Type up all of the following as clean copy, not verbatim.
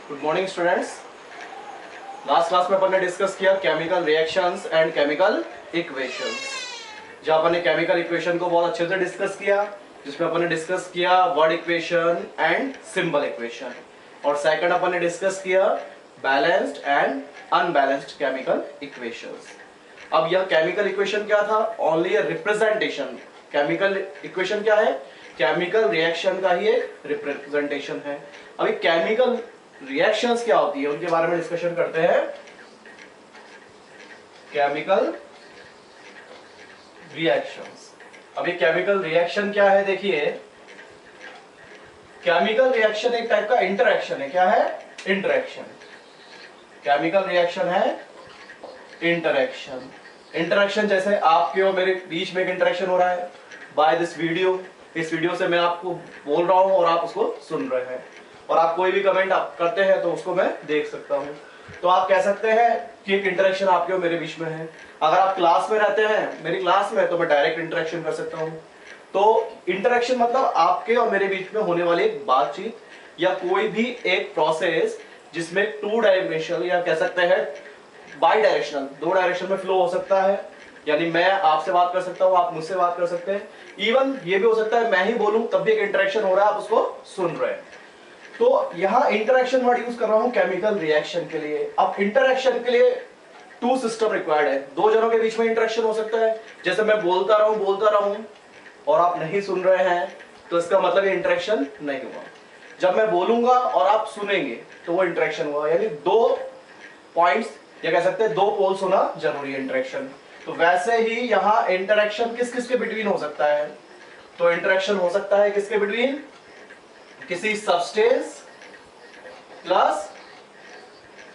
Good morning students. Last class में अपन ने discuss किया chemical reactions and chemical equations. जहाँ अपन ने केमिकल इक्वेशन को बहुत अच्छे से डिस्कस किया, जिसमें अपन ने डिस्कस किया word equation and symbol equation, और सेकंड अपन ने डिस्कस किया balanced and unbalanced chemical equations. अब यह केमिकल इक्वेशन क्या था? Only a representation. Chemical equation क्या है? केमिकल रिएक्शन का ही एक रिप्रेजेंटेशन है। अभी केमिकल रिएक्शंस क्या होती है उनके बारे में डिस्कशन करते हैं। Chemical reactions. अभी केमिकल रिएक्शन क्या है? देखिए, केमिकल रिएक्शन एक टाइप का इंटरेक्शन है। क्या है? इंटरेक्शन। केमिकल रिएक्शन है इंटरेक्शन। इंटरेक्शन जैसे आपके और मेरे बीच में एक इंटरेक्शन हो रहा है बाय दिस वीडियो। इस वीडियो से मैं आपको बोल रहा हूं और आप उसको सुन रहे हैं, और आप कोई भी कमेंट आप करते हैं तो उसको मैं देख सकता हूं। तो आप कह सकते हैं कि एक इंटरेक्शन आपके और मेरे बीच में है। अगर आप क्लास में रहते हैं, मेरी क्लास में, तो मैं डायरेक्ट इंटरेक्शन कर सकता हूं। तो इंटरेक्शन मतलब आपके और मेरे बीच में होने वाली एक बातचीत या कोई भी एक प्रोसेस जिसमें टू डायमेंशनल या कह सकते हैं बाई डायरेक्शनल, दो डायरेक्शन में फ्लो हो सकता है। यानी मैं आपसे बात कर सकता हूं, आप मुझसे बात कर सकते हैं। इवन ये भी हो सकता है मैं ही बोलूं तब भी एक इंटरेक्शन हो रहा है, आप उसको सुन रहे हैं। तो यहां इंटरेक्शन वर्ड यूज कर रहा हूं केमिकल रिएक्शन के लिए। अब इंटरेक्शन के लिए टू सिस्टम रिक्वायर्ड है। दो जनों के बीच में इंटरेक्शन हो सकता है। जैसे मैं बोलता रहूं और आप नहीं सुन रहे हैं, तो इसका मतलब ये इंटरेक्शन नहीं हुआ। जब मैं बोलूंगा और आप सुनेंगे तो वो इंटरेक्शन हुआ। यानी दो पॉइंट्स या कह सकते हैं दो पोल्स होना जरूरी है इंटरेक्शन। तो वैसे ही यहां इंटरेक्शन किस किस के बिटवीन हो सकता है? तो इंटरेक्शन हो सकता है किसके बिटवीन? किसी सब्सटेंस प्लस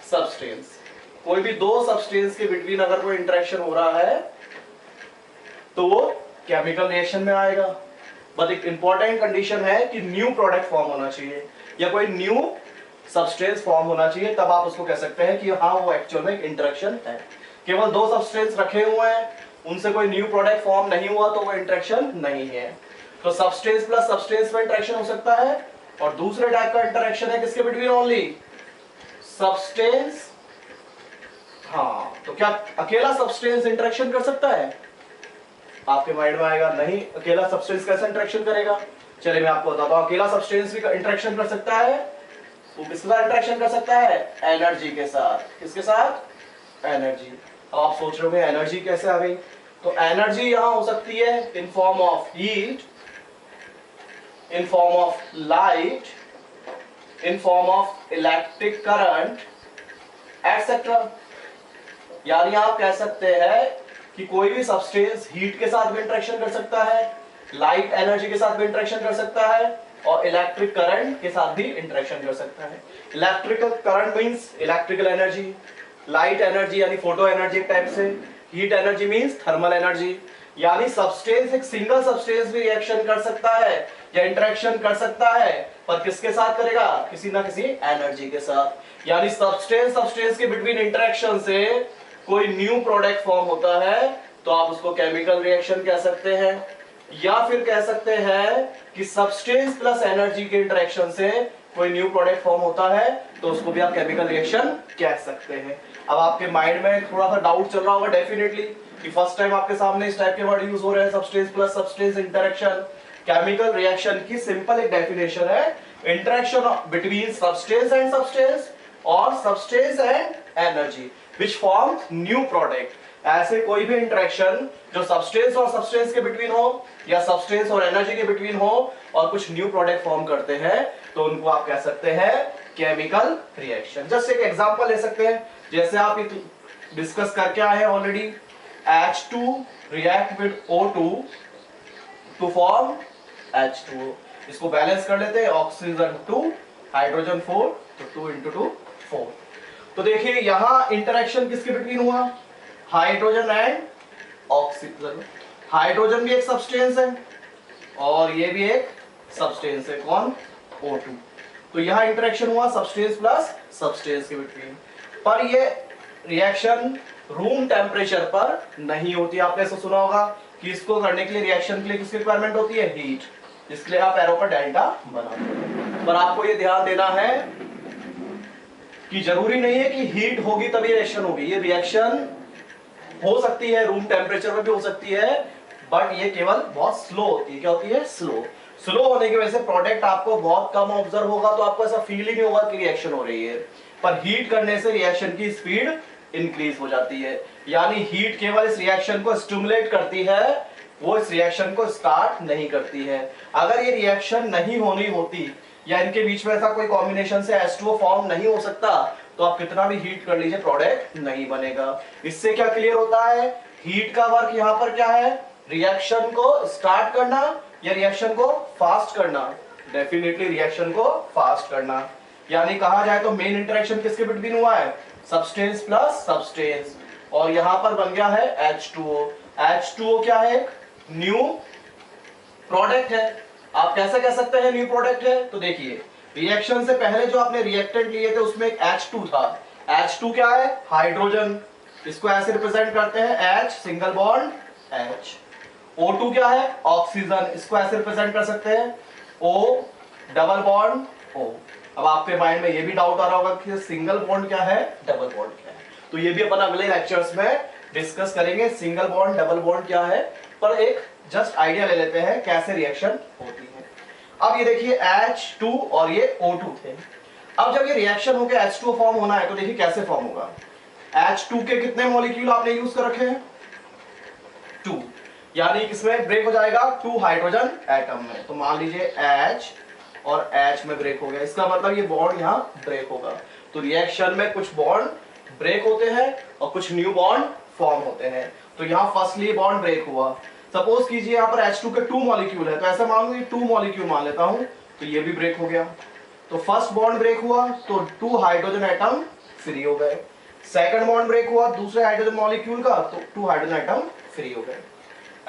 सब्सटेंस। कोई भी दो सब्सटेंस के बिटवीन अगर कोई इंटरेक्शन हो रहा है तो वो केमिकल रिएक्शन में आएगा। बट एक इंपॉर्टेंट कंडीशन है कि न्यू प्रोडक्ट फॉर्म होना चाहिए या कोई न्यू सब्सटेंस फॉर्म होना चाहिए, तब आप उसको कह सकते हैं कि हाँ वो एक्चुअल में इंटरेक्शन है। केवल दो सब्सटेंस रखे हुए हैं, उनसे कोई न्यू प्रोडक्ट फॉर्म नहीं हुआ तो वो इंटरेक्शन नहीं है। तो सब्सटेंस प्लस सब्सटेंस में इंटरेक्शन हो सकता है। और दूसरे टाइप का इंटरेक्शन है किसके बिटवीन? Only substance. हाँ, तो क्या अकेला सब्सटेंस इंटरेक्शन कर सकता है? आपके माइंड में आएगा नहीं, अकेला सब्सटेंस कैसे इंटरेक्शन करेगा? चलिए मैं आपको बताता हूं। अकेला सब्सटेंस भी इंटरेक्शन कर सकता है। वो किसके साथ इंटरेक्शन कर सकता है? एनर्जी के साथ। किसके साथ? एनर्जी। अब आप सोच रहे हो एनर्जी कैसे आ गई? तो एनर्जी यहां हो सकती है in form of heat, in form of light, in form of electric current etcetera. यानी आप कह सकते हैं कि कोई भी सब्सटेंस हीट के साथ भी इंटरेक्शन कर सकता है, लाइट एनर्जी के साथ भी इंटरेक्शन कर सकता है, और इलेक्ट्रिक करंट के साथ भी इंटरेक्शन कर सकता है। Electrical current means electrical energy, light energy यानी फोटो एनर्जी टाइप से, heat energy means thermal energy. यानी सब्सटेंस, एक सिंगल सब्सटेंस भी रिएक्शन कर सकता है या इंटरेक्शन कर सकता है, पर किसके साथ करेगा? किसी ना किसी एनर्जी के साथ। यानी सब्सटेंस के बिटवीन इंटरेक्शन से कोई न्यू प्रोडक्ट फॉर्म होता है तो आप उसको केमिकल रिएक्शन कह सकते हैं। या फिर कह सकते हैं कि सब्सटेंस प्लस एनर्जी के इंटरेक्शन से कोई न्यू प्रोडक्ट फॉर्म होता है तो उसको भी आप केमिकल रिएक्शन कह सकते हैं। अब आपके माइंड में थोड़ा सा डाउट चल रहा होगा डेफिनेटली कि फर्स्ट टाइम आपके सामने इस टाइप के वर्ड यूज हो रहे हैं, substance plus substance interaction. Chemical reaction की सिंपल एक डेफिनेशन है, interaction between substance and substance और substance and energy which forms new product. ऐसे कोई भी इंटरेक्शन जो सब्सटेंस और सब्सटेंस के बिटवीन हो या सब्सटेंस और एनर्जी के बिटवीन हो और कुछ न्यू प्रोडक्ट फॉर्म करते हैं तो उनको आप कह सकते हैं केमिकल रिएक्शन। जस्ट एक एग्जांपल ले सकते हैं, जैसे आप डिस्कस करके आए हैं already, H2 react with O2 to form H2O। इसको बैलेंस कर लेते हैं, ऑक्सीजन 2 हाइड्रोजन 4, तो 2 into 2 4। तो देखिए यहां इंटरेक्शन किसके बिटवीन हुआ? Hydrogen and oxygen. हाइड्रोजन भी एक सब्सटेंस है और ये भी एक सब्सटेंस है। कौन? O2। तो यहां इंटरेक्शन हुआ सब्सटेंस प्लस सब्सटेंस के बिटवीन। पर ये रिएक्शन रूम टेम्परेचर पर नहीं होती। आपने ऐसा सुना होगा कि इसको करने के लिए, रिएक्शन के लिए किसकी रिक्वायरमेंट होती है? हीट। इसके लिए आप एरो पर डेल्टा बनाते हैं। पर आपको ये ध्यान देना है कि जरूरी नहीं है कि हीट होगी तभी रिएक्शन होगी, ये रिएक्शन हो सकती है रूम टेम्परेचर में भी हो सकती है, बट ये केवल बहुत स्लो होती है। क्या होती है? स्लो। स्लो होने की वजह से प्रोडक्ट आपको बहुत कम ऑब्जर्व होगा, तो आपको ऐसा फील ही नहीं होगा कि रिएक्शन हो रही है। पर हीट करने से रिएक्शन की स्पीड इंक्रीज हो जाती है, यानी हीट केवल इस रिएक्शन को स्टिमुलेट करती है, वो इस रिएक्शन को स्टार्ट नहीं करती है। अगर ये रिएक्शन नहीं होनी होती या इनके बीच में ऐसा कोई कॉम्बिनेशन से H2O फॉर्म नहीं हो सकता, तो आप कितना भी हीट कर लीजिए प्रोडक्ट नहीं बनेगा। इससे क्या क्लियर होता है? हीट का वर्क यहाँ पर क्या है? रिएक्शन को स्टार्ट करना या रिएक्शन को फास्ट करना? डेफिनेटली रिएक्शन को फास्ट करना। यानी कहा जाए तो मेन इंटरेक्शन किसके बिटवीन हुआ है? सब्सटेंस प्लस सब्सटेंस, और यहां पर बन गया है H2O। H2O क्या है? न्यू प्रोडक्ट है। आप कैसे कह सकते हैं न्यू प्रोडक्ट है? तो देखिए, रिएक्शन से पहले जो आपने रिएक्टेंट लिए थे उसमें एक H2 था। H2 क्या है? हाइड्रोजन। इसको ऐसे रिप्रेजेंट करते हैं H single bond H। O2 क्या है? ऑक्सीजन। इसको ऐसे रिप्रेजेंट कर सकते हैं O डबल बॉन्ड O। अब आपके माइंड में ये भी डाउट आ रहा होगा कि सिंगल बॉन्ड क्या है, डबल बॉन्ड क्या है, तो ये भी अपन अगले लेक्चर्स में डिस्कस करेंगे सिंगल बॉन्ड डबल बॉन्ड क्या है। पर एक जस्ट आइडिया ले लेते हैं कैसे रिएक्शन होती है। अब ये देखिए H2 और ये O2 थे। अब जब ये रिएक्शन होकर H2O फॉर्म होना है तो देखिए कैसे फॉर्म होगा। H2 के कितने मॉलिक्यूल आपने यूज कर रखे हैं? 2, यानी इसमें ब्रेक हो जाएगा 2 हाइड्रोजन एटम में। तो मान लीजिए H और H में ब्रेक हो गया, इसका मतलब ये बॉन्ड यहाँ ब्रेक होगा। तो रिएक्शन में कुछ बॉन्ड ब्रेक होते हैं और कुछ न्यू बॉन्ड फॉर्म होते हैं। तो यहाँ फर्स्टली बॉन्ड ब्रेक हुआ। सपोज कीजिए यहाँ पर H2 के 2 मॉलिक्यूल है, तो ऐसा मान लो 2 मॉलिक्यूल मान लेता हूँ, तो ये भी ब्रेक हो गया। तो फर्स्ट बॉन्ड ब्रेक हुआ तो 2 हाइड्रोजन एटम फ्री हो गए। सेकंड बॉन्ड ब्रेक हुआ दूसरे हाइड्रोजन मॉलिक्यूल का, तो 2 हाइड्रोजन एटम फ्री हो गए।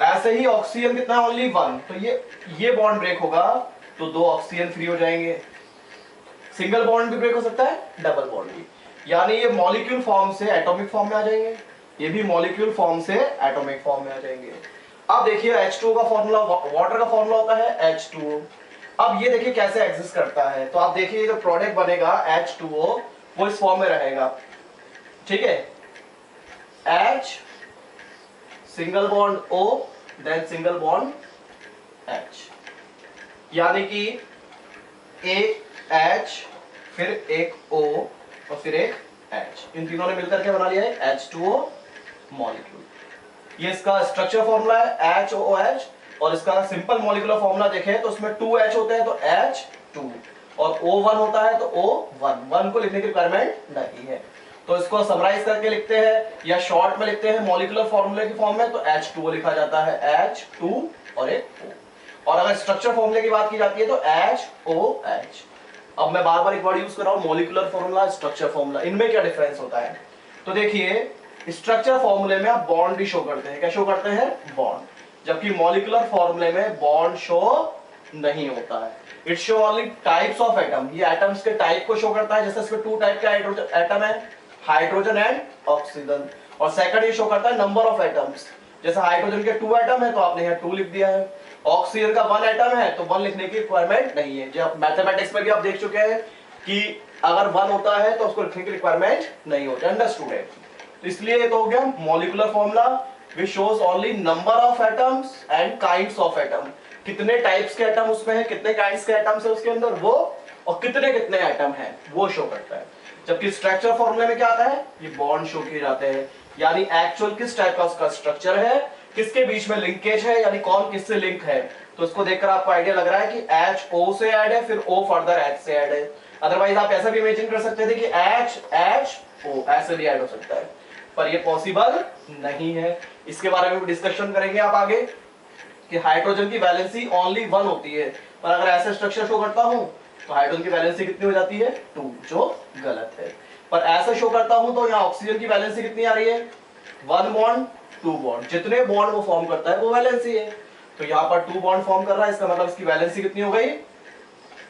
ऐसे ही ऑक्सीजन कितना है? ओनली 1, तो ये बॉन्ड ब्रेक होगा तो 2 ऑक्सीजन फ्री हो जाएंगे। सिंगल बॉन्ड भी ब्रेक हो सकता है, डबल बॉन्ड भी, यानी ये मॉलिक्यूल फॉर्म से एटॉमिक फॉर्म में आ जाएंगे, ये भी मॉलिक्यूल फॉर्म से एटॉमिक फॉर्म में आ जाएंगे। अब देखिए H2O का फॉर्मूला, वाटर का फॉर्मूला होता है H2O। अब ये देखिए कैसे एग्जिस्ट करता है, तो आप देखिए जो प्रोडक्ट बनेगा H2O वो इस फॉर्म में रहेगा, ठीक है। H single bond O then single bond H, यानी कि एक H फिर एक O और फिर एक H, इन तीनों ने मिलकर के बना लिया है H2O मॉलिक्यूल। ये इसका स्ट्रक्चर फॉर्मूला है HOOH, और इसका सिंपल मॉलिक्यूलर फॉर्मूला देखें तो उसमें 2H होते हैं तो H2, और O1 होता है तो O1। 1 को लिखने की रिक्वायरमेंट नहीं है, तो इसको समराइज करके लिखते हैं या शॉर्ट में लिखते हैं मॉलिक्यूलर फॉर्मूले की फॉर्म में, तो H2O लिखा जाता है, H2 और एक O। और अगर स्ट्रक्चर फॉर्मूले की बात की जाती है तो HOH। अब मैं बार बार एक वर्ड यूज कर रहा हूं, मॉलिक्यूलर फॉर्मूला, स्ट्रक्चर फॉर्मूला, इनमें क्या डिफरेंस होता है? तो देखिए स्ट्रक्चर फॉर्मूले में आप बॉन्ड भी शो करते हैं, क्या शो करते हैं? बॉन्ड, जबकि मॉलिक्यूलर फॉर्मूले में बॉन्ड शो नहीं होता है। It show only types of atom, ये एटम्स के टाइप को शो करता है। जैसे इसमें 2 टाइप के एटम है, हाइड्रोजन एंड ऑक्सीजन, और सेकंड ये शो करता है नंबर ऑफ एटम्स। जैसे हाइड्रोजन के 2 एटम है तो आपने यहाँ 2 लिख दिया है, ऑक्सीजन का 1 एटम है तो 1 लिखने की रिक्वायरमेंट नहीं है। जब मैथमेटिक्स में भी आप देख चुके हैं कि अगर 1 होता है तो उसको लिखने की रिक्वायरमेंट नहीं होती, अंडरस्टूड है। तो इसलिए ये तो हो गया molecular formula which shows only number of atoms and kinds of atom, कितने टाइप्स के एटम उसमें है, कितने काइंड्स के एटम्स है उसके अंदर वो, और कितने कितने एटम है वो शो करता है। जबकि स्ट्रक्चर फॉर्मूले में क्या आता है? ये बॉन्ड शो किए जाते हैं, यानी एक्चुअल किस टाइप का उसका स्ट्रक्चर है, किसके बीच में लिंकेज है, यानी कौन किससे लिंक है। तो इसको देखकर आपको आइडिया लग रहा है कि H O से ऐड है, फिर O फर्दर H से ऐड है। अदरवाइज आप ऐसा भी इमेजिन कर सकते थे कि H O ऐसे भी ऐड हो सकता है, पर ये पॉसिबल नहीं है। इसके बारे में भी डिस्कशन करेंगे आप आगे कि हाइड्रोजन की वैलेंसी ओनली 1 होती है, पर अगर ऐसे स्ट्रक्चर शो करता हूं तो हाइड्रोजन की वैलेंसी कितनी हो जाती है? 2, जो गलत है। पर ऐसे शो करता हूं तो यहाँ ऑक्सीजन की वैलेंसी कितनी आ रही है? 1 बॉन्ड 2 बॉन्ड, जितने बॉन्ड वो फॉर्म करता है वो वैलेंसी है। तो यहाँ पर 2 बॉन्ड फॉर्म कर रहा है, इसका मतलब इसकी वैलेंसी कितनी हो गई?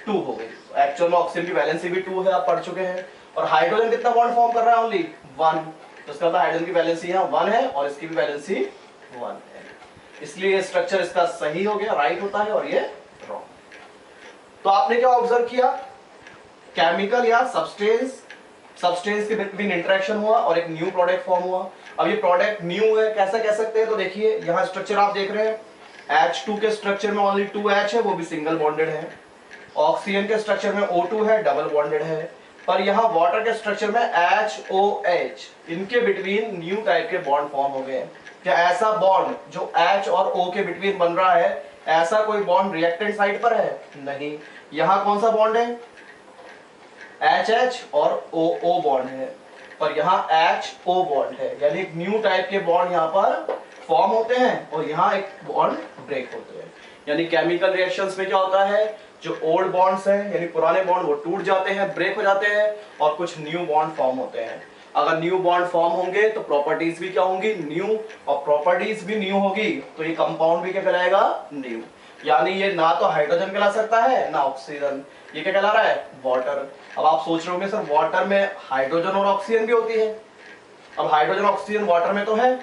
2 हो गई। तो एक्चुअल में ऑक्सीजन की वैलेंसी भी 2 है, आप पढ़ चुके हैं। और हाइड्रोजन कितना बॉन्ड फॉर्म कर रहा है? ओनली 1, तो इसका मतलब हाइड्रोजन की वैलेंसी यहाँ 1 है और इसकी भी वैलेंसी 1 है, इसलिए स्ट्रक्चर इसका सही हो गया, राइट होता है, और ये रॉन्ग। तो आपने क्या ऑब्जर्व किया? केमिकल या सब्सटेंस सब्सटेंस के बिटवीन इंटरेक्शन हुआ और एक न्यू प्रोडक्ट फॉर्म हुआ। अब ये प्रोडक्ट न्यू है, कैसे कह सकते हैं? तो देखिए यहाँ स्ट्रक्चर आप देख रहे हैं, H2 के स्ट्रक्चर में ओनली 2H है, वो भी सिंगल बॉन्डेड है। ऑक्सीजन के स्ट्रक्चर में O2 है, डबल बॉन्डेड है। पर यहाँ वाटर के स्ट्रक्चर में HOH, इनके बिटवीन न्यू टाइप के बॉन्ड फॉर्म हो गए। क्या ऐसा बॉन्ड जो H और O के बिटवीन बन रहा है, ऐसा कोई बॉन्ड रिएक्टेंट साइड पर है? नहीं। यहाँ कौन सा बॉन्ड है? HH और OO बॉन्ड है, पर यहाँ HO बॉन्ड है, यानी एक न्यू टाइप के बॉन्ड यहाँ पर फॉर्म होते हैं और यहाँ एक बॉन्ड ब्रेक होते हैं। यानी केमिकल रिएक्शंस में क्या होता है, जो ओल्ड बॉन्ड्स हैं यानी पुराने बॉन्ड वो टूट जाते हैं, ब्रेक हो जाते हैं और कुछ न्यू बॉन्ड फॉर्म होते हैं। अगर न्यू बॉन्ड फॉर्म होंगे तो प्रॉपर्टीज भी क्या होंगी? न्यू। और प्रॉपर्टीज भी न्यू होगी तो ये कंपाउंड भी क्या कहलाएगा? न्यू। यानी ये ना तो हाइड्रोजन कहला सकता है ना ऑक्सीजन, ये क्या कहला रहा है? वाटर। अब आप सोच रहे होंगे सर वाटर में हाइड्रोजन और ऑक्सीजन भी होती है। अब हाइड्रोजन ऑक्सीजन वाटर में तो है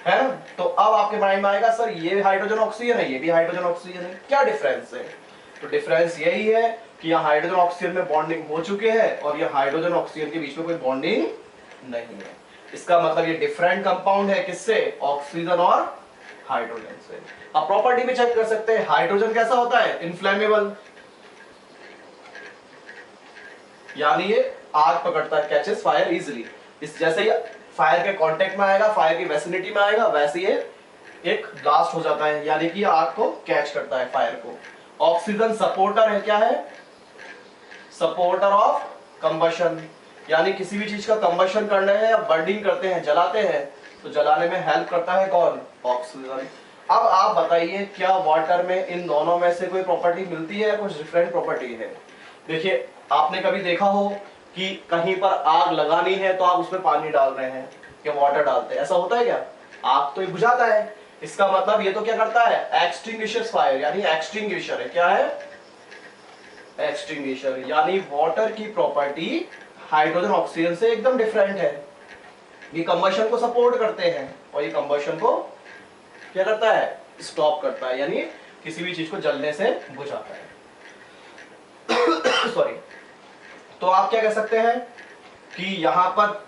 ना? तो अब आपके माइंड में आएगा सर ये हाइड्रोजन ऑक्सीजन है, ये भी हाइड्रोजन ऑक्सीजन है, क्या डिफरेंस है? तो डिफरेंस यही है कि यहाँ हाइड्रोजन ऑक्सीजन में बॉन्डिंग हो चुके हैं और ये हाइड्रोजन ऑक्सीजन के बीच में कोई बॉन्डिंग नहीं है। इसका मतलब ये डिफरेंट कंपाउंड है, किससे? ऑक्सीजन और हाइड्रोजन से। अब प्रॉपर्टी भी चेक कर सकते हैं, हाइड्रोजन कैसा होता है? इनफ्लेमेबल, यानी ये आग पकड़ता है, कैचेस फायर इजिली। इस जैसे ही फायर के कांटेक्ट में आएगा, फायर की वेसिनिटी में आएगा, वैसे ये एक ब्लास्ट हो जाता है, यानी कि आग को कैच करता है, फायर को। ऑक्सीजन सपोर्टर है, क्या है? सपोर्टर ऑफ कंबशन, यानी किसी भी चीज का कंबशन करने हैं या बर्निंग करते हैं, जलाते हैं, तो जलाने में हेल्प करता है कौन? ऑक्सीजन। अब आप बताइए क्या वाटर में इन दोनों में से कोई प्रॉपर्टी मिलती है या कुछ डिफरेंट प्रॉपर्टी है? देखिए आपने कभी देखा हो कि कहीं पर आग लगानी है तो आप उसमें पानी डाल रहे हैं या वाटर डालते हैं, ऐसा होता है क्या? आग तो ये बुझाता है, इसका मतलब ये तो क्या करता है? एक्सटिंग्विशर्स फायर, यानी एक्सटिंग्विशर है। क्या है? एक्सटिंग्विशर। यानी वाटर की प्रॉपर्टी हाइड्रोजन ऑक्सीजन से एकदम डिफरेंट है। ये कंबशन को सपोर्ट करते हैं और ये कंबशन को क्या करता है? स्टॉप करता है, यानी किसी भी चीज को जलने से बुझाता है। सॉरी। तो आप क्या कह सकते हैं कि यहाँ पर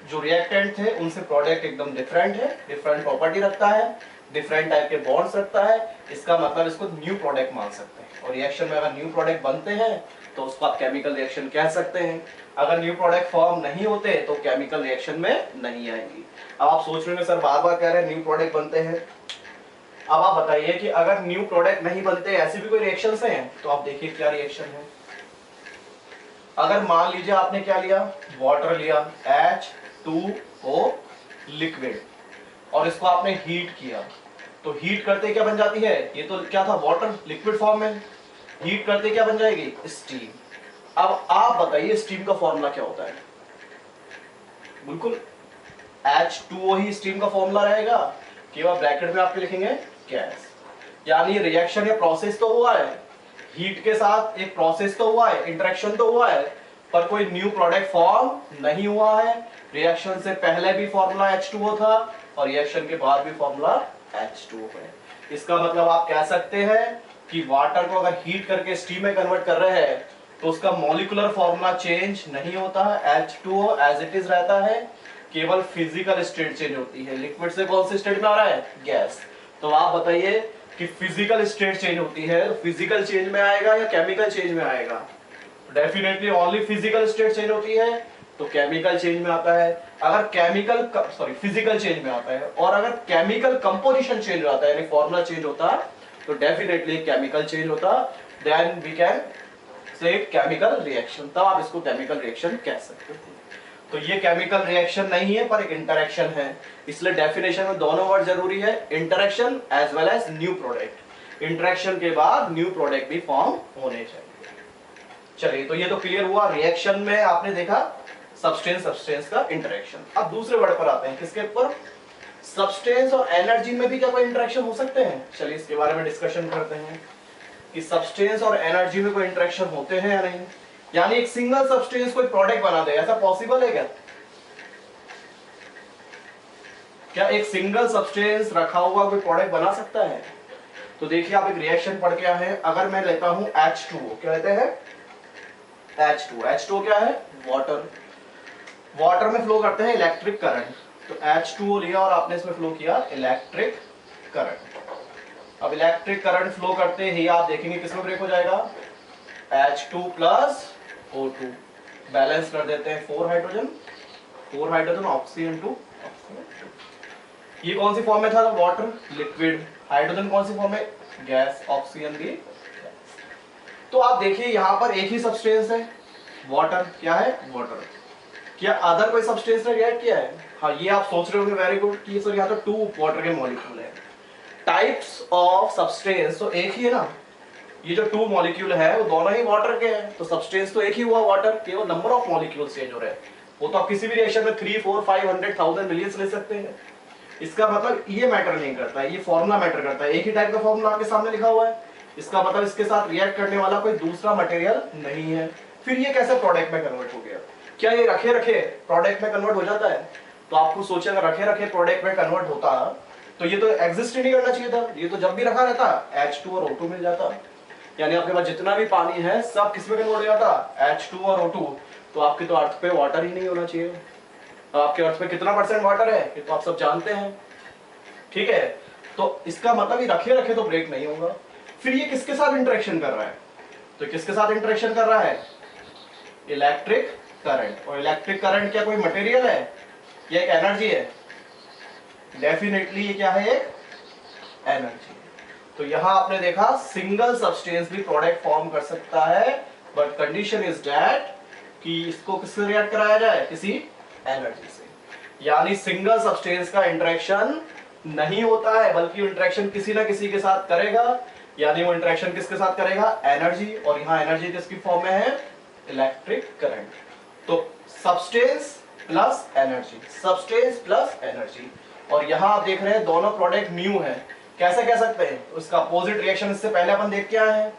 जो रिएक्टेंट थे उनसे प्रोडक्ट एकदम डिफरेंट है, डिफरेंट प्रॉपर्टी रखता है, डिफरेंट टाइप के बॉन्ड्स रखता है। इसका मतलब इसको न्यू प्रोडक्ट मान सकते हैं। और रिएक्शन में अगर न्यू प्रोडक्ट बनते हैं तो उसको आप केमिकल रिएक्शन कह सकते हैं। अगर न्यू प्रोडक्ट फॉर्म नहीं होते तो केमिकल रिएक्शन में नहीं आएंगी। अब आप सोच रहे हैं सर बार बार कह रहे हैं न्यू प्रोडक्ट बनते हैं। अब आप बताइए कि अगर न्यू प्रोडक्ट नहीं बनते, ऐसी भी कोई रिएक्शंस हैं? तो आप देखिए क्या रिएक्शन है। अगर मान लीजिए आपने क्या लिया? वाटर लिया, H2O लिक्विड, और इसको आपने हीट किया, तो हीट करते क्या बन जाती है? ये तो क्या था? वाटर लिक्विड फॉर्म में। हीट करते क्या बन जाएगी? स्टीम। अब आप बताइए स्टीम का फॉर्मूला क्या होता है? बिल्कुल H2O ही स्टीम का फॉर्मूला रहेगा, केवल ब्रैकेट में आपके लिखेंगे गैस। यानी रिएक्शन या प्रोसेस तो हुआ है, हीट के साथ एक प्रोसेस तो हुआ है, इंटरेक्शन तो हुआ है, पर कोई न्यू प्रोडक्ट फॉर्म नहीं हुआ है। रिएक्शन से पहले भी फॉर्मूला H2O था और रिएक्शन के बाद भी फॉर्मूला H2O है। इसका मतलब आप कह सकते हैं कि वाटर को अगर हीट करके स्टीम में कन्वर्ट कर रहे हैं तो उसका मॉलिक्यूलर फॉर्मूला चेंज नहीं होता है, H2O एज इट इज रहता है, केवल फिजिकल स्टेट चेंज होती है। लिक्विड से कौन सी स्टेट में आ रहा है? गैस। तो आप बताइए कि फिजिकल स्टेट चेंज होती है, तो फिजिकल चेंज में आएगा या केमिकल चेंज में आएगा? Definitely only physical state change होती है तो केमिकल चेंज में आता है। अगर फिजिकल चेंज में आता है, और अगर केमिकल कंपोजिशन चेंज होता है यानी फॉर्मूला चेंज होता तो डेफिनेटली केमिकल चेंज होता, then we can say chemical reaction, तब आप इसको केमिकल रिएक्शन कह सकते हो। तो ये केमिकल रिएक्शन नहीं है पर एक इंटरेक्शन है, इसलिए डेफिनेशन में दोनों वर्ड जरूरी है, interaction as well as new product. Interaction के बाद न्यू प्रोडक्ट भी फॉर्म होने चाहिए। चलिए तो ये तो क्लियर हुआ, रिएक्शन में आपने देखा सब्सटेंस का इंटरेक्शन। अब दूसरे वर्ड पर आते हैं, किसके ऊपर? सब्सटेंस और एनर्जी में भी क्या कोई इंटरेक्शन हो सकते हैं? चलिए इसके बारे में डिस्कशन करते हैं कि सब्सटेंस और एनर्जी में कोई इंटरेक्शन होते हैं या नहीं। यानी एक सिंगल सब्सटेंस कोई प्रोडक्ट बना दे, ऐसा पॉसिबल है क्या? क्या एक सिंगल सब्सटेंस रखा हुआ कोई प्रोडक्ट बना सकता है? तो देखिए आप एक रिएक्शन पढ़ के आए हैं, अगर मैं लेता हूं H2O, क्या लेते हैं? H2O क्या है? वाटर। वाटर में फ्लो करते हैं इलेक्ट्रिक करंट, तो H2O लिया और आपने इसमें फ्लो किया इलेक्ट्रिक करंट। अब इलेक्ट्रिक करंट फ्लो करते ही आप देखेंगे किसमें ब्रेक हो जाएगा? H2 प्लस O2, बैलेंस कर देते हैं 4 हाइड्रोजन ऑक्सीजन टू ऑक्सीजन। ये कौन सी फॉर्म में था? Water liquid. हाइड्रोजन कौन सी फॉर्म में? गैस। ऑक्सीजन भी। तो आप देखिए यहाँ पर एक ही सब्सटेंस है वाटर। क्या है? वाटर। क्या अदर कोई सब्सटेंस ने रिएक्ट किया है? हाँ, ये आप सोच रहे होंगे वेरी गुड कि सर यहाँ तो 2 वाटर के मॉलिक्यूल है। टाइप्स ऑफ सब्सटेंस तो एक ही है ना, ये जो 2 मॉलिक्यूल है वो दोनों ही वाटर के हैं, तो सब्सटेंस तो एक ही हुआ वाटर, केवल नंबर ऑफ मॉलिक्यूल चेंज हो रहे हैं। वो तो आप किसी भी रिएक्शन में 3, 4, 500, 1000 मिलियंस ले सकते हैं। इसका मतलब ये मैटर नहीं करता है, ये फॉर्मूला मैटर करता है। एक ही टाइप का फॉर्मूला आपके सामने लिखा हुआ है, इसका मतलब इसके साथ रिएक्ट करने वाला कोई दूसरा मटेरियल नहीं है। फिर ये कैसे प्रोडक्ट में कन्वर्ट हो गया? क्या ये रखे रखे प्रोडक्ट में कन्वर्ट हो जाता है? तो आपको सोचे अगर रखे रखे प्रोडक्ट में कन्वर्ट होता तो ये तो एग्जिस्ट ही नहीं करना चाहिए था। ये तो जब भी रखा रहता H2 और O2 मिल जाता, यानी आपके पास जितना भी पानी है सब किसमें कन्वर्ट हो जाता? H2 और O2। तो आपके तो अर्थ पे वाटर ही नहीं होना चाहिए। तो आपके अर्थ पे कितना % वाटर है ये तो आप सब जानते हैं, ठीक है? तो इसका मतलब ये रखे रखे तो ब्रेक नहीं होगा। फिर ये किसके साथ इंटरेक्शन कर रहा है? तो किसके साथ इंटरेक्शन कर रहा है? Electric current. और इलेक्ट्रिक करंट क्या कोई मटेरियल है? ये एक एनर्जी है। डेफिनेटली ये क्या है? एक एनर्जी। तो यहां आपने देखा सिंगल सब्सटेंस भी प्रोडक्ट फॉर्म कर सकता है, बट कंडीशन इज दैट कि इसको किससे रिएक्ट कराया जाए? किसी एनर्जी से। यानी सिंगल सब्सटेंस का इंटरेक्शन नहीं होता है, बल्कि इंटरेक्शन किसी ना किसी के साथ करेगा। यानी वो इंटरेक्शन किसके साथ करेगा? एनर्जी। और यहाँ एनर्जी किसकी फॉर्म में है? Electric current. तो substance plus energy, substance plus energy. और यहां आप देख रहे हैं दोनों प्रोडक्ट न्यू है। कैसे कह सकते हैं? उसका अपोजिट रिएक्शन इससे पहले अपन देख के आए हैं।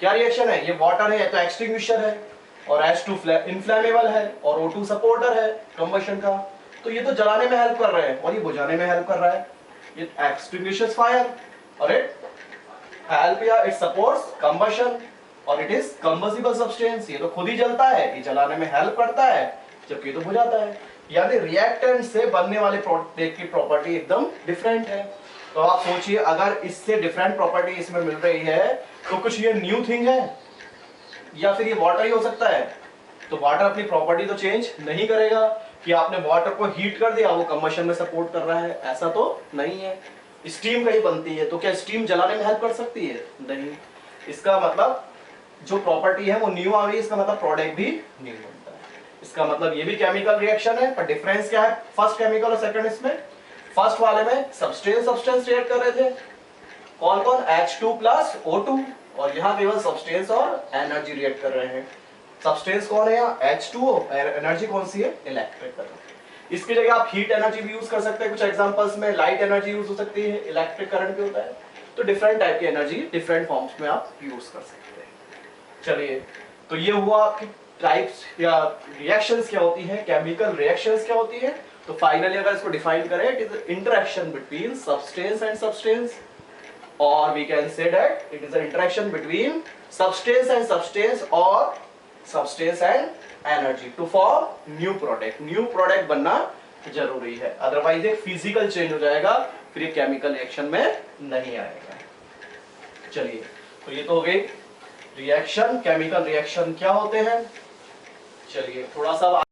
क्या रिएक्शन है? ये वाटर है तो एक्सटिंग्विशर है, और H2 इनफ्लेमेबल है, और O2 सपोर्टर है कंबशन का। तो ये तो जलाने में हेल्प कर रहे हैं और ये बुझाने में हेल्प कर रहा है। ये एक्सटिंग्विशेस फायर और इट हेल्प या इट सपोर्ट्स कंबशन, और इट इज कंबसिबल सब्सटेंस। ये तो खुद ही जलता है, ये जलाने में हेल्प करता है, जबकि ये तो बुझाता है। यानी रिएक्टेंट से बनने वाले प्रोडक्ट की प्रॉपर्टी एकदम डिफरेंट है। तो आप सोचिए अगर इससे डिफरेंट प्रॉपर्टी इसमें मिल रही है तो कुछ ये न्यू थिंग है, या फिर ये वाटर ही हो सकता है। तो वाटर अपनी प्रॉपर्टी तो चेंज नहीं करेगा कि आपने वाटर को हीट कर दिया वो कंबशन में सपोर्ट कर रहा है, ऐसा तो नहीं है। स्टीम कहीं बनती है तो क्या स्टीम जलाने में हेल्प कर सकती है? नहीं। इसका मतलब जो प्रॉपर्टी है वो न्यू आ गई, इसका मतलब प्रोडक्ट भी न्यू बनता है। इसका मतलब ये भी केमिकल रिएक्शन है, पर डिफरेंस क्या है फर्स्ट केमिकल और सेकंड इसमें? फर्स्ट वाले में सब्सटेंस रिएक्ट कर रहे थे, कौन कौन? H2 प्लस O2, और यहाँ केवल सब्सटेंस और एनर्जी रिएक्ट कर रहे हैं। सब्सटेंस कौन है यहाँ? H2O। एनर्जी कौन सी है? Electric current. इसकी जगह आप हीट एनर्जी भी यूज कर सकते हैं, कुछ एग्जांपल्स में लाइट एनर्जी यूज हो सकती है, इलेक्ट्रिक करंट भी होता है। तो डिफरेंट टाइप की एनर्जी डिफरेंट फॉर्म्स में आप यूज कर सकते हैं। चलिए, तो ये हुआ आपकी टाइप्स या रिएक्शंस क्या होती हैं, केमिकल रिएक्शंस क्या होती है। तो फाइनली अगर इसको डिफाइन करें, it is interaction between substance and substance, or we can say that it is an interaction between substance and substance or substance and energy to form new product। new product बनना जरूरी है, otherwise एक physical change हो जाएगा, फिर ये chemical reaction में नहीं आएगा। चलिए, तो ये तो हो गई रिएक्शन, केमिकल रिएक्शन क्या होते हैं। चलिए थोड़ा सा